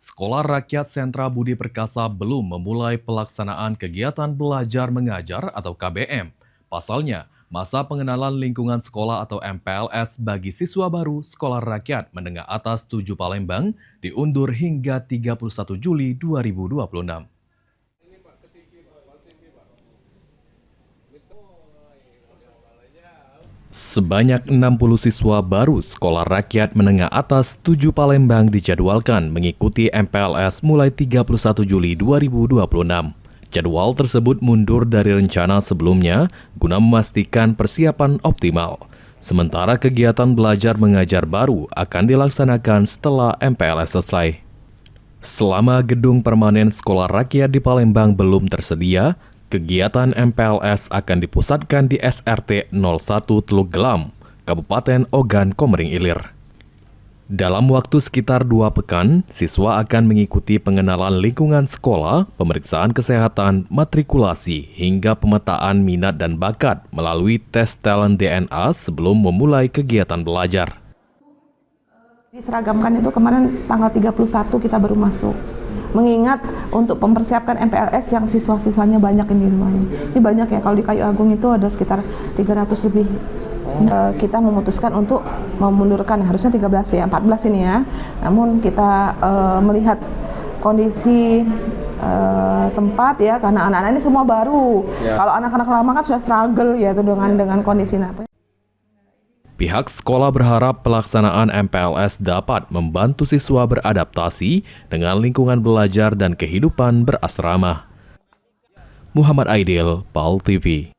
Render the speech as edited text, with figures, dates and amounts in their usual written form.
Sekolah Rakyat Sentra Budi Perkasa belum memulai pelaksanaan kegiatan belajar mengajar atau KBM. Pasalnya, masa pengenalan lingkungan sekolah atau MPLS bagi siswa baru Sekolah Rakyat Menengah Atas 7 Palembang diundur hingga 31 Juli 2026. Sebanyak 60 siswa baru Sekolah Rakyat Menengah Atas 7 Palembang dijadwalkan mengikuti MPLS mulai 31 Juli 2026. Jadwal tersebut mundur dari rencana sebelumnya guna memastikan persiapan optimal. Sementara kegiatan belajar mengajar baru akan dilaksanakan setelah MPLS selesai. Selama gedung permanen Sekolah Rakyat di Palembang belum tersedia, kegiatan MPLS akan dipusatkan di SRT 01 Teluk Gelam, Kabupaten Ogan Komering Ilir. Dalam waktu sekitar 2 pekan, siswa akan mengikuti pengenalan lingkungan sekolah, pemeriksaan kesehatan, matrikulasi, hingga pemetaan minat dan bakat melalui tes talent DNA sebelum memulai kegiatan belajar. Diseragamkan itu kemarin tanggal 31 kita baru masuk. Mengingat untuk mempersiapkan MPLS yang siswa-siswanya banyak ini lumayan. Ini banyak ya, kalau di Kayu Agung itu ada sekitar 300 lebih. Kita memutuskan untuk memundurkan, harusnya 13 ya, 14 ini ya. Namun kita melihat kondisi tempat ya, karena anak-anak ini semua baru. Ya. Kalau anak-anak lama kan sudah struggle ya itu dengan kondisi. Pihak sekolah berharap pelaksanaan MPLS dapat membantu siswa beradaptasi dengan lingkungan belajar dan kehidupan berasrama. Muhammad Aidil, PAL TV.